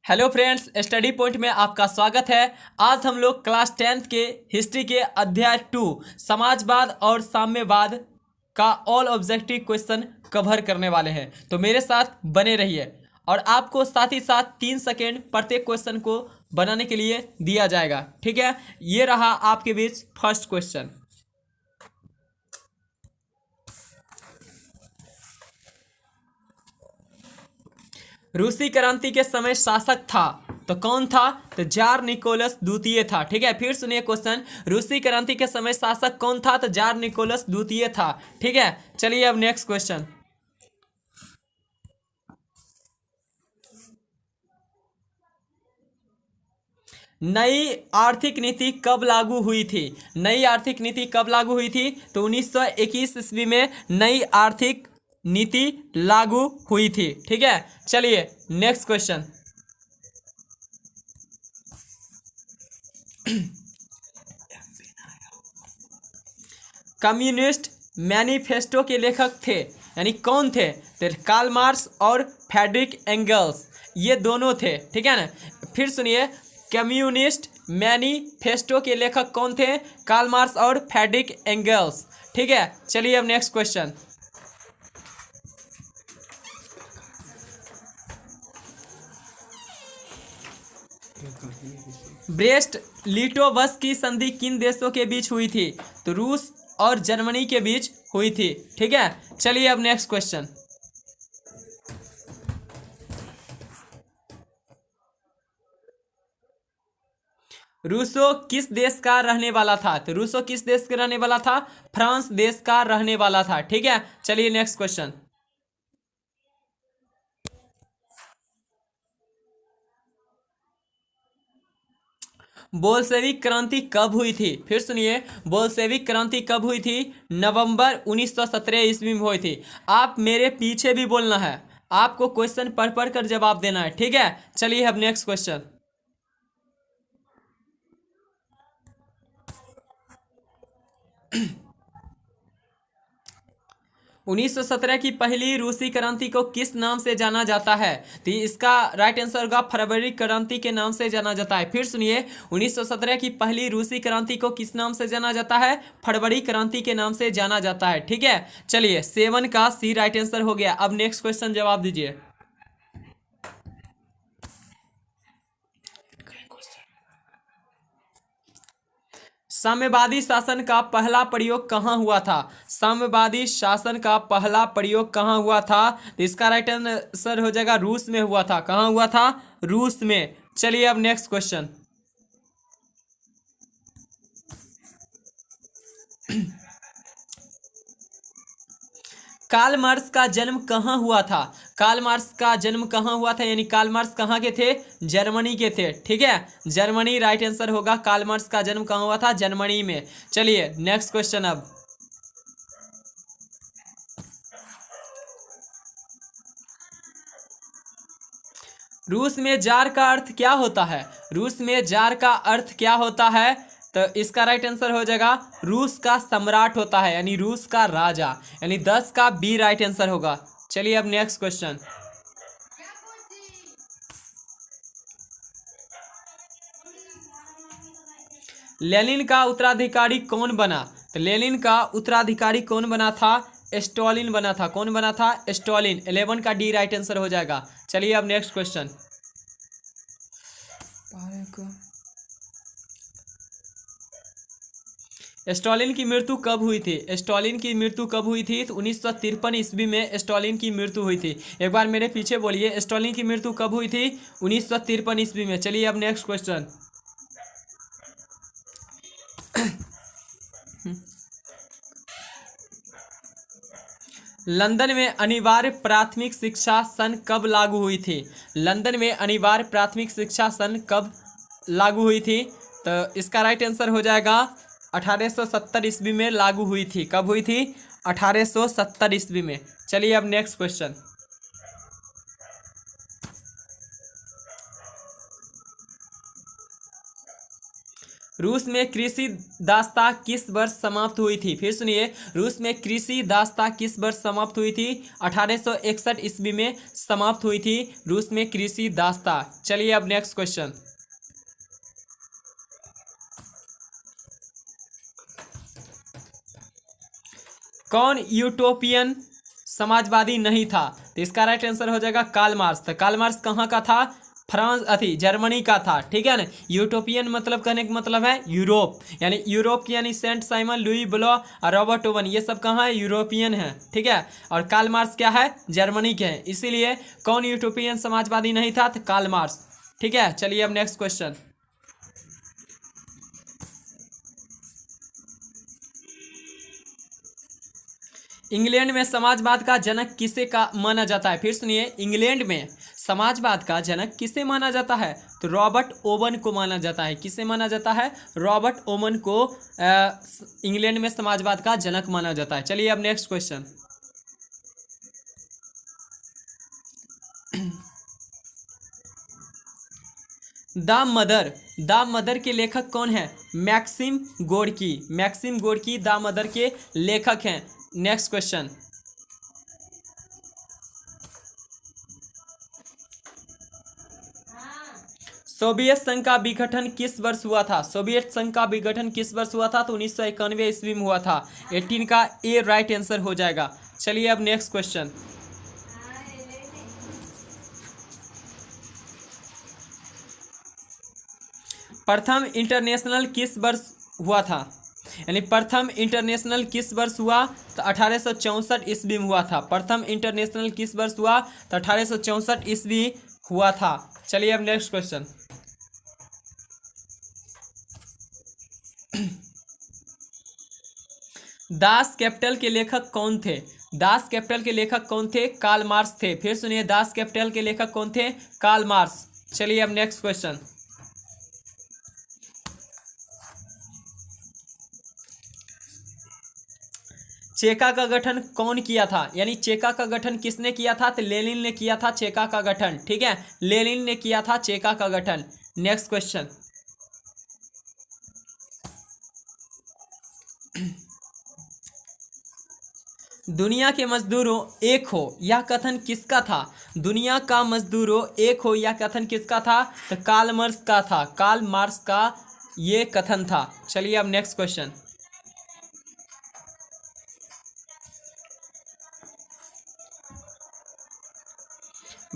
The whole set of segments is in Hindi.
हेलो फ्रेंड्स, स्टडी पॉइंट में आपका स्वागत है। आज हम लोग क्लास 10th के हिस्ट्री के अध्याय 2 समाजवाद और साम्यवाद का ऑल ऑब्जेक्टिव क्वेश्चन कवर करने वाले हैं। तो मेरे साथ बने रहिए और आपको साथ ही साथ 3 सेकेंड प्रत्येक क्वेश्चन को बनाने के लिए दिया जाएगा। ठीक है, ये रहा आपके बीच फर्स्ट क्वेश्चन। रूसी क्रांति के समय शासक था तो कौन था? तो जार निकोलस द्वितीय था। ठीक है, फिर सुनिए क्वेश्चन। रूसी क्रांति के समय शासक कौन था? तो जार निकोलस द्वितीय था। ठीक है, चलिए अब नेक्स्ट क्वेश्चन। नई आर्थिक नीति कब लागू हुई थी? नई आर्थिक नीति कब लागू हुई थी? तो 1921 ईस्वी में नई आर्थिक नीति लागू हुई थी। ठीक है, चलिए नेक्स्ट क्वेश्चन। कम्युनिस्ट मैनिफेस्टो के लेखक थे, यानी कौन थे? तो कार्ल मार्क्स और फ्रेडरिक एंगल्स, ये दोनों थे। ठीक है ना, फिर सुनिए। कम्युनिस्ट मैनिफेस्टो के लेखक कौन थे? कार्ल मार्क्स और फ्रेडरिक एंगल्स। ठीक है, चलिए अब नेक्स्ट क्वेश्चन। ब्रेस्ट लिटोवस्क की संधि किन देशों के बीच हुई थी? तो रूस और जर्मनी के बीच हुई थी। ठीक है, चलिए अब नेक्स्ट क्वेश्चन। रूसो किस देश का रहने वाला था? तो रूसो किस देश का रहने वाला था? फ्रांस देश का रहने वाला था। ठीक है, चलिए नेक्स्ट क्वेश्चन। बोल्शेविक क्रांति कब हुई थी? फिर सुनिए, बोल्शेविक क्रांति कब हुई थी? नवंबर 1917 ईस्वी में हुई थी। आप मेरे पीछे भी बोलना है, आपको क्वेश्चन पढ़ पढ़ कर जवाब देना है। ठीक है, चलिए अब नेक्स्ट क्वेश्चन। 1917 की पहली रूसी क्रांति को किस नाम से जाना जाता है? तो इसका राइट आंसर होगा फरवरी क्रांति के नाम से जाना जाता है। फिर सुनिए, 1917 की पहली रूसी क्रांति को किस नाम से जाना जाता है? फरवरी क्रांति के नाम से जाना जाता है। ठीक है, चलिए 7 का सी राइट आंसर हो गया। अब नेक्स्ट क्वेश्चन जवाब दीजिए। साम्यवादी शासन का पहला प्रयोग कहाँ हुआ था? साम्यवादी शासन का पहला प्रयोग कहाँ हुआ था? तो इसका राइट आंसर हो जाएगा रूस में हुआ था। कहाँ हुआ था? रूस में। चलिए अब नेक्स्ट क्वेश्चन। कार्ल मार्क्स का जन्म कहाँ हुआ था? कार्ल मार्क्स का जन्म कहाँ हुआ था, यानी कार्ल मार्क्स कहाँ के थे? जर्मनी के थे। ठीक है, जर्मनी राइट आंसर होगा। कार्ल मार्क्स का जन्म कहाँ हुआ था? जर्मनी में। चलिए नेक्स्ट क्वेश्चन। अब रूस में जार का अर्थ क्या होता है? रूस में जार का अर्थ क्या होता है? तो इसका राइट आंसर हो जाएगा रूस का सम्राट होता है, यानी रूस का राजा, यानी 10 का बी राइट आंसर होगा। चलिए अब नेक्स्ट क्वेश्चन। लेनिन का उत्तराधिकारी कौन बना? तो लेनिन का उत्तराधिकारी कौन बना था? स्टॉलिन बना था। कौन बना था? स्टॉलिन। 11 का डी राइट आंसर हो जाएगा। चलिए अब नेक्स्ट क्वेश्चन। स्टॉलिन की मृत्यु कब हुई थी? स्टॉलिन की मृत्यु कब हुई थी? तो 1953 ईस्वी में स्टॉलिन की मृत्यु हुई थी। एक बार मेरे पीछे बोलिए, स्टॉलिन की मृत्यु कब हुई थी? 1953 ईस्वी में। चलिए अब नेक्स्ट क्वेश्चन। लंदन में अनिवार्य प्राथमिक शिक्षा सन कब लागू हुई थी? लंदन में अनिवार्य प्राथमिक शिक्षा सन कब लागू हुई थी? तो इसका राइट आंसर हो जाएगा 1870 ईस्वी में लागू हुई थी। कब हुई थी? 1870 ईस्वी में। चलिए अब नेक्स्ट क्वेश्चन। रूस में कृषि दासता किस वर्ष समाप्त हुई थी? फिर सुनिए, रूस में कृषि दासता किस वर्ष समाप्त हुई थी? 1861 ईस्वी में समाप्त हुई थी रूस में कृषि दासता। चलिए अब नेक्स्ट क्वेश्चन। कौन यूटोपियन समाजवादी नहीं था? तो इसका राइट आंसर हो जाएगा कार्ल मार्क्स। तो कार्ल मार्क्स कहाँ का था? फ्रांस जर्मनी का था। ठीक है ना। यूटोपियन मतलब कहने का मतलब है यूरोप, यानी यूरोप की, यानी सेंट साइमन, लुई ब्लो और रॉबर्ट ओवन, ये सब कहाँ है? यूरोपियन है। ठीक है। और कार्ल मार्क्स क्या है? जर्मनी के हैं। इसीलिए कौन यूटोपियन समाजवादी नहीं था? तो कार्ल मार्क्स। ठीक है। चलिए अब नेक्स्ट क्वेश्चन। इंग्लैंड में समाजवाद का जनक किसे का माना जाता है? फिर सुनिए, इंग्लैंड में समाजवाद का जनक किसे माना जाता है? तो रॉबर्ट ओवन को माना जाता है। किसे माना जाता है? रॉबर्ट ओवन को इंग्लैंड में समाजवाद का जनक माना जाता है। चलिए अब नेक्स्ट क्वेश्चन। द मदर के लेखक कौन है? Maxim Gorky. Maxim Gorky the Mother के लेखक हैं। Next question. सोवियत संघ का विघटन किस वर्ष हुआ था? सोवियत संघ का विघटन किस वर्ष हुआ था? तो 1991 ईस्वी में हुआ था। 18 का ए राइट आंसर हो जाएगा। चलिए अब नेक्स्ट क्वेश्चन। प्रथम इंटरनेशनल किस वर्ष हुआ था? यानी प्रथम इंटरनेशनल किस वर्ष हुआ? तो 1864 ईस्वी में हुआ था। प्रथम इंटरनेशनल किस वर्ष हुआ? तो 1864 ईस्वी हुआ था। चलिए अब नेक्स्ट क्वेश्चन। दास कैपिटल के लेखक कौन थे? दास कैपिटल के लेखक कौन थे? कार्ल मार्क्स थे। फिर सुनिए, दास कैपिटल के लेखक कौन थे? Karl Marx. चलिए अब नेक्स्ट क्वेश्चन। चेका का गठन कौन किया था? यानी चेका का गठन किसने किया था? तो लेनिन ने किया था चेका का गठन। ठीक है, लेनिन ने किया था चेका का गठन। Next question. दुनिया के मजदूरों एक हो, यह कथन किसका था? दुनिया का मजदूरों एक हो, यह कथन किसका था? तो कार्ल मार्क्स का था। कार्ल मार्क्स का ये कथन था। चलिए अब नेक्स्ट क्वेश्चन।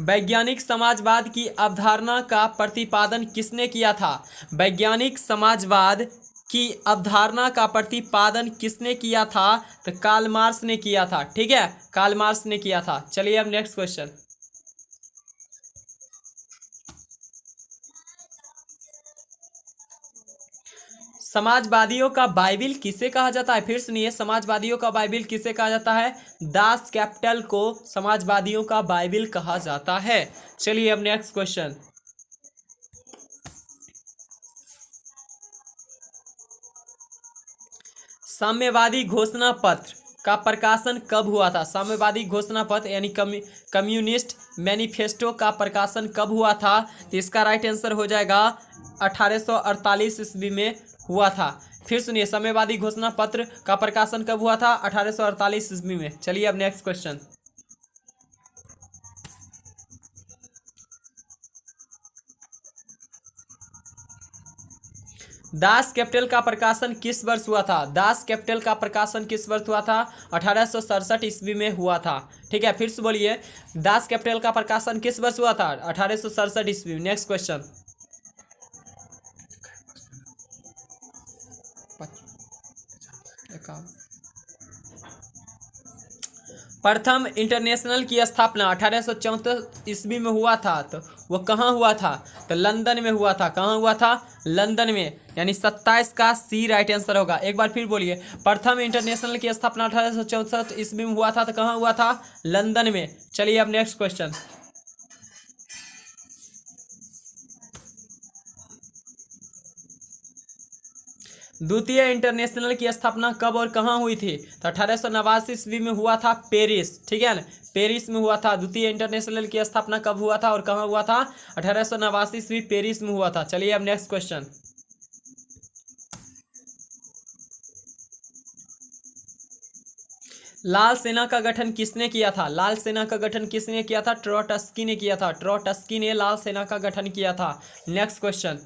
वैज्ञानिक समाजवाद की अवधारणा का प्रतिपादन किसने किया था? वैज्ञानिक समाजवाद की अवधारणा का प्रतिपादन किसने किया था? तो कार्ल मार्क्स ने किया था। ठीक है, कार्ल मार्क्स ने किया था। चलिए अब नेक्स्ट क्वेश्चन। समाजवादियों का बाइबिल किसे कहा जाता है? फिर सुनिए, समाजवादियों का बाइबिल किसे कहा जाता है? दास कैपिटल को समाजवादियों का बाइबिल कहा जाता है। चलिए अब नेक्स्ट क्वेश्चन। साम्यवादी घोषणा पत्र का प्रकाशन कब हुआ था? साम्यवादी घोषणा पत्र यानी कम्युनिस्ट मैनिफेस्टो का प्रकाशन कब हुआ था? तो इसका राइट आंसर हो जाएगा 1848 ईस्वी में हुआ था। फिर सुनिए, साम्यवादी घोषणा पत्र का प्रकाशन कब हुआ था? 1848 ईस्वी में। चलिए अब नेक्स्ट क्वेश्चन। दास कैपिटल का प्रकाशन किस वर्ष हुआ था? दास कैपिटल का प्रकाशन किस वर्ष हुआ था? 1867 ईस्वी में हुआ था। ठीक है, फिर से बोलिए, दास कैपिटल का प्रकाशन किस वर्ष हुआ था? 1867 ईस्वी में। Next question. प्रथम इंटरनेशनल की स्थापना 1834 ईस्वी में हुआ था। तो वो कहाँ हुआ था? तो लंदन में हुआ था। कहाँ हुआ था? लंदन में, यानी 27 का सी राइट आंसर होगा। एक बार फिर बोलिए, प्रथम इंटरनेशनल की स्थापना 1864 ईस्वी में हुआ था। तो कहाँ हुआ था? लंदन में। चलिए अब नेक्स्ट क्वेश्चन। द्वितीय इंटरनेशनल की स्थापना कब और कहाँ हुई थी? तो 1889 ईस्वी में हुआ था, पेरिस। ठीक है ना, पेरिस में हुआ था। द्वितीय इंटरनेशनल की स्थापना कब हुआ था और कहाँ हुआ था? 1889 ईस्वी पेरिस में हुआ था। चलिए अब नेक्स्ट क्वेश्चन। लाल सेना का गठन किसने किया था? लाल सेना का गठन किसने किया था? ट्रोट्स्की ने किया था। ट्रोट्स्की ने लाल सेना का गठन किया था। Next question.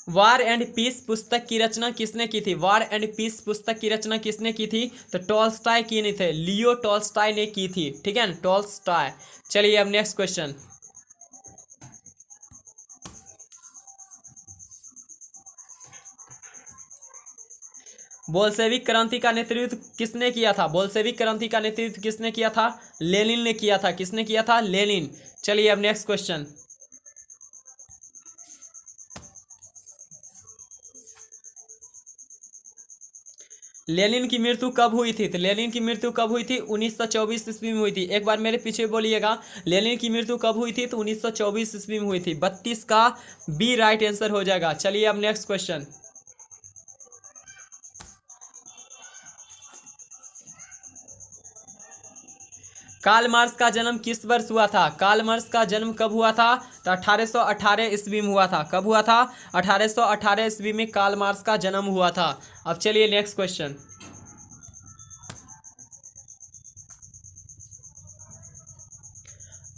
War and Peace पुस्तक की रचना किसने की थी? वार एंड पीस पुस्तक की रचना किसने की थी? तो टॉल्स्टॉय की नहीं थे, लियो टॉल्स्टॉय ने की थी। ठीक है ना, टॉल्स्टॉय। चलिए अब नेक्स्ट क्वेश्चन। बोल्शेविक क्रांति का नेतृत्व किसने किया था? बोल्शेविक क्रांति का नेतृत्व किसने किया था? लेनिन ने किया था। किसने किया था? लेनिन। चलिए अब नेक्स्ट क्वेश्चन। लेनिन की मृत्यु कब हुई थी? तो लेनिन की मृत्यु कब हुई थी? 1924 ईस्वी में हुई थी। एक बार मेरे पीछे बोलिएगा, लेनिन की मृत्यु कब हुई थी? तो 1924 ईस्वी में हुई थी। 32 का बी राइट आंसर हो जाएगा। चलिए अब नेक्स्ट क्वेश्चन। कार्ल मार्क्स का जन्म किस वर्ष हुआ था? कार्ल मार्क्स का जन्म कब हुआ था? तो 1818 ईस्वी में हुआ था। कब हुआ था? 1818 ईस्वी में कार्ल मार्क्स का जन्म हुआ था। अब चलिए नेक्स्ट क्वेश्चन।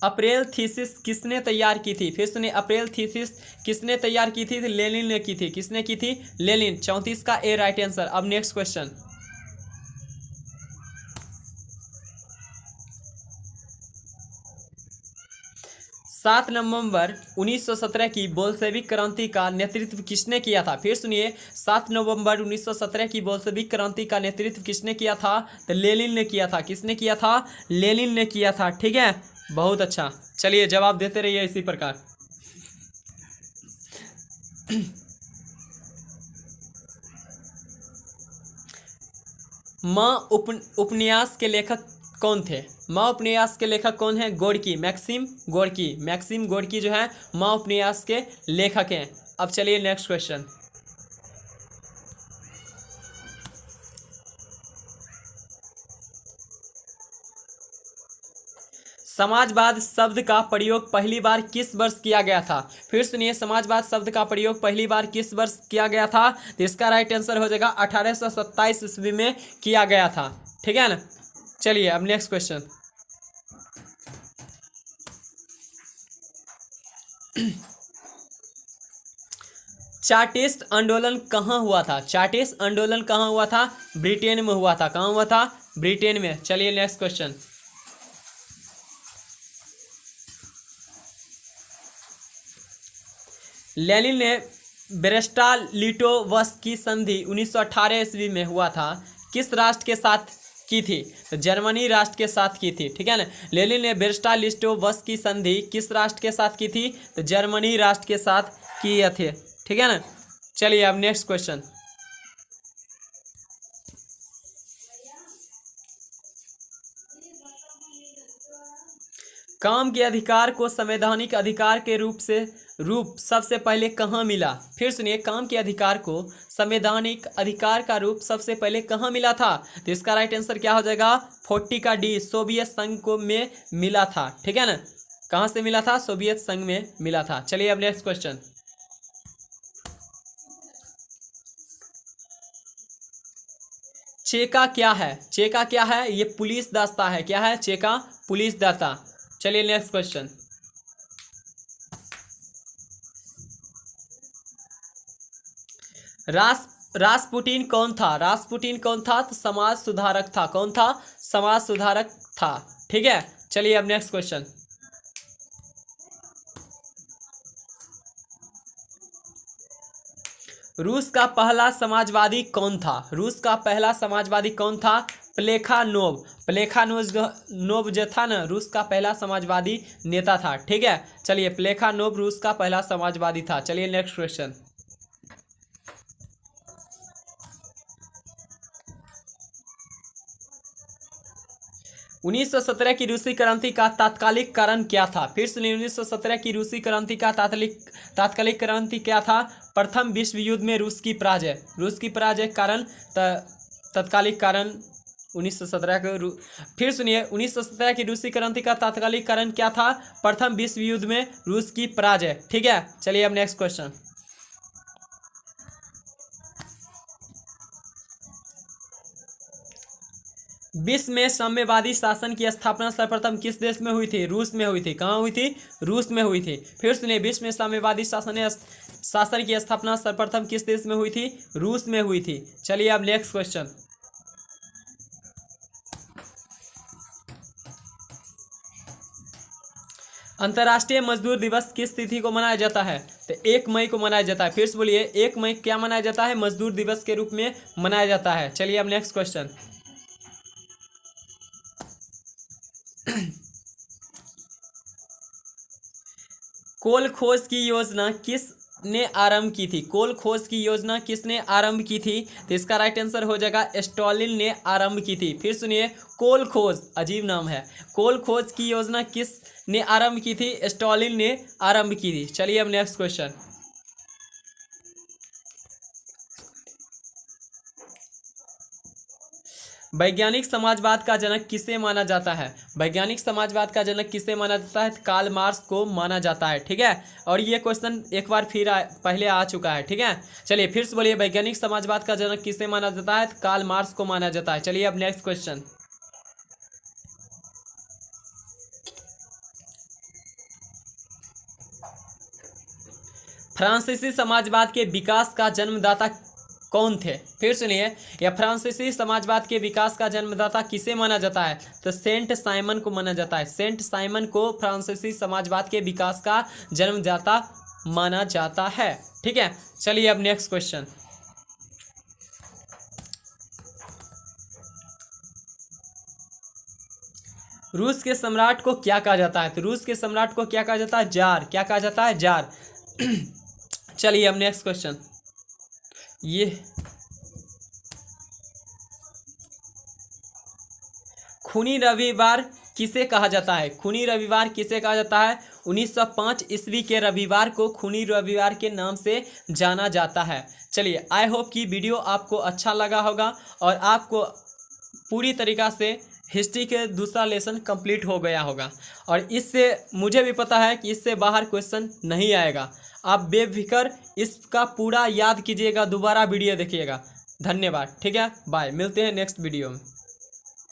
अप्रैल थीसिस किसने तैयार की थी? फिर सुनिए, अप्रैल थीसिस किसने तैयार की थी? तो लेनिन ने की थी। किसने की थी? लेनिन। 34 का ए राइट आंसर। अब नेक्स्ट क्वेश्चन। 7 नवंबर 1917 की बोल्शेविक क्रांति का नेतृत्व किसने किया था? फिर सुनिए, 7 नवंबर 1917 की बोल्शेविक क्रांति का नेतृत्व किसने किया था? तो लेनिन ने किया था। किसने किया था? लेनिन ने किया था। ठीक है, बहुत अच्छा। चलिए जवाब देते रहिए इसी प्रकार। माँ उपन्यास के लेखक कौन थे? माँ उपन्यास के लेखक कौन है? Gorky, Maxim Gorky. Maxim Gorky जो है माँ उपन्यास के लेखक हैं। अब चलिए नेक्स्ट क्वेश्चन। समाजवाद शब्द का प्रयोग पहली बार किस वर्ष किया गया था? फिर सुनिए, समाजवाद शब्द का प्रयोग पहली बार किस वर्ष किया गया था? तो इसका राइट आंसर हो जाएगा 1827 ईस्वी में किया गया था। ठीक है ना। चलिए अब नेक्स्ट क्वेश्चन। चार्टिस्ट आंदोलन कहाँ हुआ था? चार्टिस्ट आंदोलन कहाँ हुआ था? ब्रिटेन में हुआ था। कहाँ हुआ था? ब्रिटेन में। चलिए नेक्स्ट क्वेश्चन। लेनिन ने ब्रेस्टा-लिटोवस्क की संधि 1918 ईस्वी में हुआ था, किस राष्ट्र के साथ की थी? तो जर्मनी राष्ट्र के साथ की थी। ठीक है ना। लेनिन ने ब्रेस्टा-लिटोवस्क की संधि किस राष्ट्र के साथ की थी? तो जर्मनी राष्ट्र के साथ किए थे। ठीक है ना। चलिए अब नेक्स्ट क्वेश्चन। काम के अधिकार को संवैधानिक अधिकार के रूप सबसे पहले कहाँ मिला? फिर सुनिए, काम के अधिकार को संवैधानिक अधिकार का रूप सबसे पहले कहाँ मिला था? तो इसका राइट आंसर क्या हो जाएगा? 40 का डी, सोवियत संघ को में मिला था। ठीक है ना। कहाँ से मिला था? सोवियत संघ में मिला था। चलिए अब नेक्स्ट क्वेश्चन। चेका क्या है? चेका क्या है? ये पुलिस दस्ता है। क्या है? चेका पुलिस दस्ता। चलिए नेक्स्ट क्वेश्चन। रासपुटीन कौन था? रासपुटीन कौन था? तो समाज सुधारक था। कौन था? समाज सुधारक था। ठीक है। चलिए अब नेक्स्ट क्वेश्चन। रूस का पहला समाजवादी कौन था? रूस का पहला समाजवादी कौन था? प्लेखानोव। प्लेखानोव जो था ना, रूस का पहला समाजवादी नेता था। ठीक है। चलिए, प्लेखानोव रूस का पहला समाजवादी था। चलिए नेक्स्ट क्वेश्चन। 1917 की रूसी क्रांति का तात्कालिक कारण क्या था? फिर सुनिए, 1917 की रूसी क्रांति का तात्कालिक क्रांति क्या था? प्रथम विश्व युद्ध में रूस की पराजय। रूस की पराजय कारण तात्कालिक कारण 1917 के फिर सुनिए, 1917 की रूसी क्रांति का तात्कालिक कारण क्या था? प्रथम विश्व युद्ध में रूस की पराजय। ठीक है। चलिए अब नेक्स्ट क्वेश्चन। विश्व में साम्यवादी शासन की स्थापना सर्वप्रथम किस देश में हुई थी? रूस में हुई थी। कहाँ हुई थी? रूस में हुई थी। फिर सुनिए, विश्व में साम्यवादी शासन की स्थापना सर्वप्रथम किस देश में हुई थी? रूस में हुई थी। चलिए अब नेक्स्ट क्वेश्चन। अंतर्राष्ट्रीय मजदूर दिवस किस तिथि को मनाया जाता है? तो 1 मई को मनाया जाता है। फिर से बोलिए, 1 मई क्या मनाया जाता है? मजदूर दिवस के रूप में मनाया जाता है। चलिए अब नेक्स्ट क्वेश्चन। कोल खोज की योजना किसने आरंभ की थी? कोल खोज की योजना किसने आरंभ की थी? तो इसका राइट आंसर हो जाएगा स्टॉलिन ने आरंभ की थी। फिर सुनिए, कोल खोज, अजीब नाम है। कोल खोज की योजना किसने आरंभ की थी? स्टॉलिन ने आरंभ की थी। चलिए अब नेक्स्ट क्वेश्चन। वैज्ञानिक समाजवाद का जनक किसे माना जाता है? वैज्ञानिक समाजवाद का जनक किसे माना जाता है? कार्ल मार्क्स को माना जाता है। ठीक है, और ये क्वेश्चन एक बार फिर पहले आ चुका है। ठीक है, चलिए फिर से बोलिए, वैज्ञानिक समाजवाद का जनक किसे माना जाता है? कार्ल मार्क्स को माना जाता है। चलिए अब नेक्स्ट क्वेश्चन। फ्रांसीसी समाजवाद के विकास का जन्मदाता कौन थे? फिर सुनिए, यह फ्रांसीसी समाजवाद के विकास का जन्मदाता किसे माना जाता है? तो सेंट साइमन को माना जाता है। सेंट साइमन को फ्रांसीसी समाजवाद के विकास का जन्मदाता माना जाता है। ठीक है, चलिए अब नेक्स्ट क्वेश्चन। रूस के सम्राट को क्या कहा जाता है? तो रूस के सम्राट को क्या कहा जाता है? जार। क्या कहा जाता है? जार। चलिए अब नेक्स्ट क्वेश्चन। ये खूनी रविवार किसे कहा जाता है? खूनी रविवार किसे कहा जाता है? 1905 ईस्वी के रविवार को खूनी रविवार के नाम से जाना जाता है। चलिए, आई होप कि वीडियो आपको अच्छा लगा होगा और आपको पूरी तरीक़ा से हिस्ट्री के दूसरा लेसन कंप्लीट हो गया होगा। और इससे मुझे भी पता है कि इससे बाहर क्वेश्चन नहीं आएगा। आप बेफिक्र इसका पूरा याद कीजिएगा, दोबारा वीडियो देखिएगा। धन्यवाद। ठीक है, बाय, मिलते हैं नेक्स्ट वीडियो में।